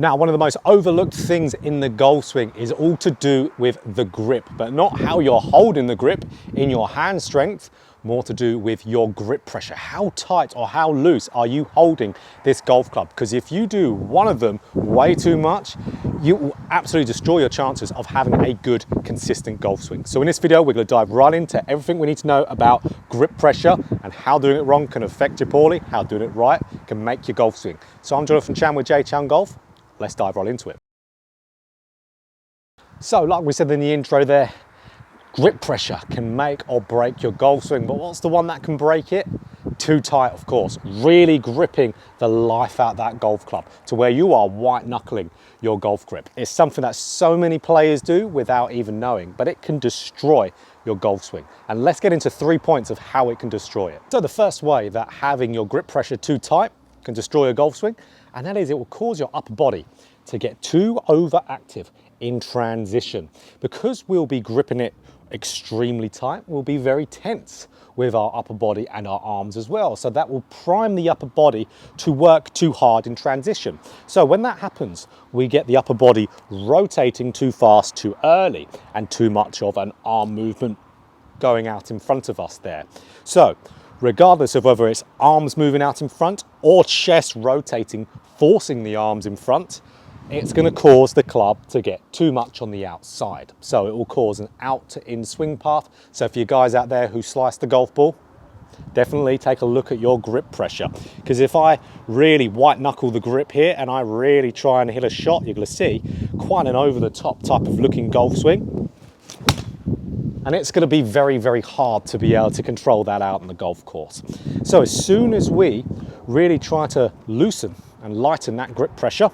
Now, one of the most overlooked things in the golf swing is all to do with the grip, but not how you're holding the grip in your hand strength, more to do with your grip pressure. How tight or how loose are you holding this golf club? Because if you do one of them way too much, you will absolutely destroy your chances of having a good, consistent golf swing. So in this video, we're going to dive right into everything we need to know about grip pressure and how doing it wrong can affect you poorly, how doing it right can make your golf swing. So I'm Jonathan Chan with JChownGolf. Let's dive right into it. So like we said in the intro there, grip pressure can make or break your golf swing, but what's the one that can break it? Too tight, of course. Really gripping the life out of that golf club to where you are white knuckling your golf grip. It's something that so many players do without even knowing, but it can destroy your golf swing. And let's get into 3 points of how it can destroy it. So the first way that having your grip pressure too tight can destroy your golf swing, and that is it will cause your upper body to get too overactive in transition. Because we'll be gripping it extremely tight, we'll be very tense with our upper body and our arms as well. So that will prime the upper body to work too hard in transition. So when that happens, we get the upper body rotating too fast, too early, and too much of an arm movement going out in front of us there. So regardless of whether it's arms moving out in front or chest rotating, forcing the arms in front, it's going to cause the club to get too much on the outside. So it will cause an out to in swing path. So for you guys out there who slice the golf ball, definitely take a look at your grip pressure. Because if I really white knuckle the grip here and I really try and hit a shot, you're going to see quite an over the top type of looking golf swing. And it's going to be very, very hard to be able to control that out on the golf course. So as soon as we really try to loosen and lighten that grip pressure,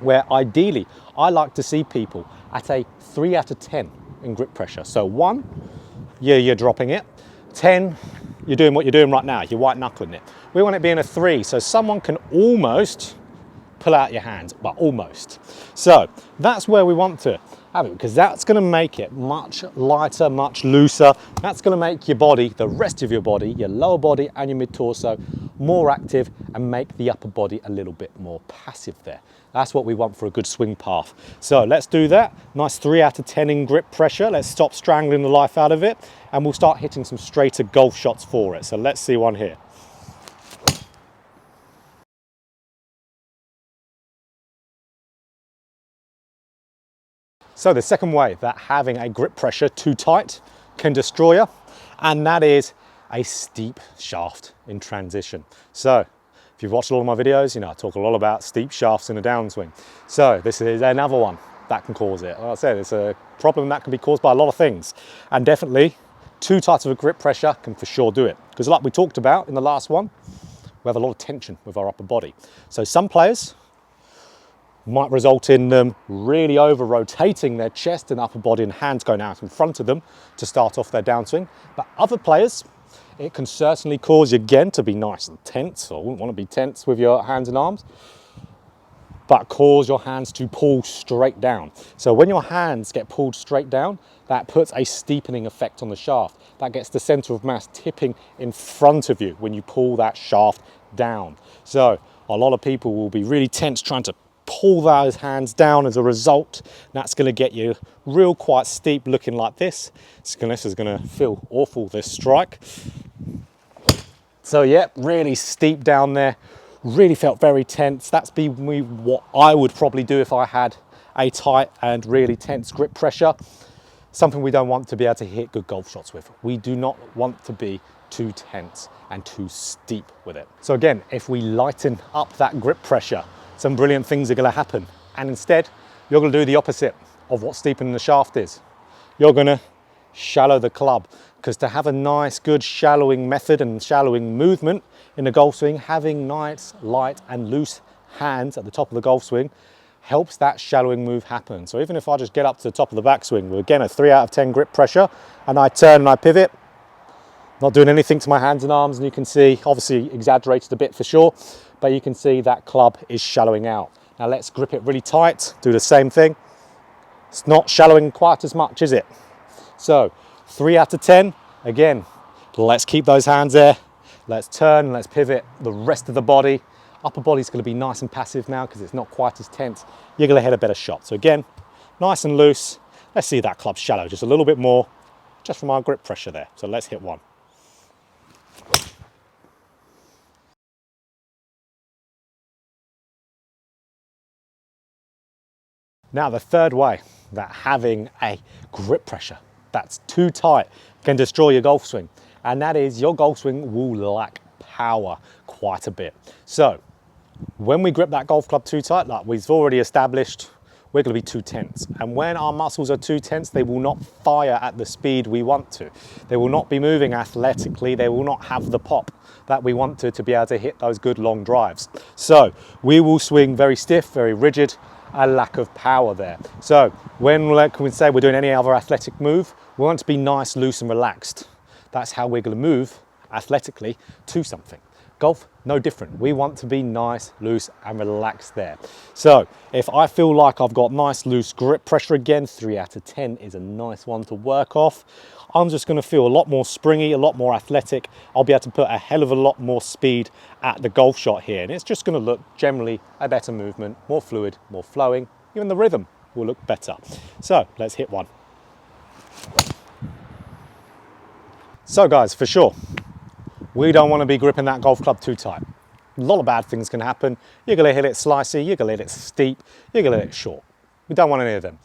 where ideally I like to see people at a 3 out of 10 in grip pressure. So 1, you're dropping it. 10, you're doing what you're doing right now, you're white knuckling it. We want it being a 3, so someone can almost pull out your hands, but almost. So that's where we want to have it, because that's going to make it much lighter, much looser. That's going to make your body, the rest of your body, your lower body and your mid-torso, more active and make the upper body a little bit more passive there. That's what we want for a good swing path. So let's do that. Nice 3 out of 10 in grip pressure. Let's stop strangling the life out of it and we'll start hitting some straighter golf shots for it. So let's see one here. So the second way that having a grip pressure too tight can destroy you, and that is a steep shaft in transition. So if you've watched a lot of my videos, you know I talk a lot about steep shafts in a downswing. So this is another one that can cause it. Like I said, it's a problem that can be caused by a lot of things, and definitely too tight of a grip pressure can for sure do it. Because like we talked about in the last one, we have a lot of tension with our upper body. So some players might result in them really over rotating their chest and upper body and hands going out in front of them to start off their downswing. But other players, it can certainly cause you again to be nice and tense, or wouldn't want to be tense with your hands and arms, but cause your hands to pull straight down. So when your hands get pulled straight down, that puts a steepening effect on the shaft. That gets the center of mass tipping in front of you when you pull that shaft down. So a lot of people will be really tense trying to pull those hands down as a result. That's going to get you real quite steep looking like this. This is going to feel awful, this strike. So yeah, really steep down there. Really felt very tense. That's what I would probably do if I had a tight and really tense grip pressure. Something we don't want to be able to hit good golf shots with. We do not want to be too tense and too steep with it. So again, if we lighten up that grip pressure, some brilliant things are going to happen. And instead, you're going to do the opposite of what steepening the shaft is. You're going to shallow the club, because to have a nice, good shallowing method and shallowing movement in the golf swing, having nice, light and loose hands at the top of the golf swing helps that shallowing move happen. So even if I just get up to the top of the backswing with, again, a 3 out of 10 grip pressure, and I turn and I pivot, not doing anything to my hands and arms, and you can see, obviously exaggerated a bit for sure, but you can see that club is shallowing out. Now let's grip it really tight, do the same thing. It's not shallowing quite as much, is it? So 3 out of 10, again, let's keep those hands there. Let's turn, let's pivot the rest of the body. Upper body's going to be nice and passive now because it's not quite as tense. You're going to hit a better shot. So again, nice and loose. Let's see that club shallow just a little bit more, just from our grip pressure there. So let's hit one. Now the third way that having a grip pressure that's too tight can destroy your golf swing, and that is your golf swing will lack power quite a bit. So when we grip that golf club too tight, like we've already established, we're going to be too tense. And when our muscles are too tense, they will not fire at the speed we want to. They will not be moving athletically. They will not have the pop that we want to be able to hit those good long drives. So we will swing very stiff, very rigid, a lack of power there. So when, like we say, we're doing any other athletic move, we want to be nice, loose and relaxed. That's how we're going to move athletically to something. Golf, no different. We want to be nice, loose and relaxed there. So if I feel like I've got nice, loose grip pressure again, 3 out of 10 is a nice one to work off. I'm just going to feel a lot more springy, a lot more athletic. I'll be able to put a hell of a lot more speed at the golf shot here. And it's just going to look generally a better movement, more fluid, more flowing. Even the rhythm will look better. So let's hit one. So guys, for sure, we don't want to be gripping that golf club too tight. A lot of bad things can happen. You're going to hit it slicey, you're going to hit it steep, you're going to hit it short. We don't want any of them.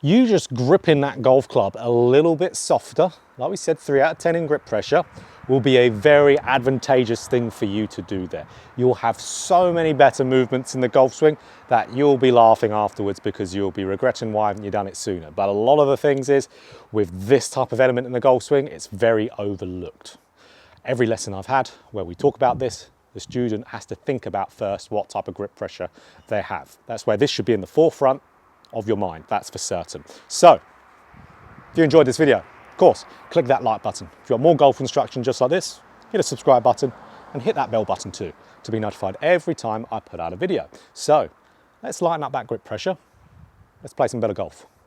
You just gripping that golf club a little bit softer, like we said, 3 out of 10 in grip pressure, will be a very advantageous thing for you to do there. You'll have so many better movements in the golf swing that you'll be laughing afterwards because you'll be regretting why haven't you done it sooner. But a lot of the things is, with this type of element in the golf swing, it's very overlooked. Every lesson I've had where we talk about this, the student has to think about first what type of grip pressure they have. That's where this should be in the forefront of your mind, that's for certain. So, if you enjoyed this video, of course, click that like button. If you want more golf instruction just like this, hit a subscribe button and hit that bell button too to be notified every time I put out a video. So, let's lighten up that grip pressure. Let's play some better golf.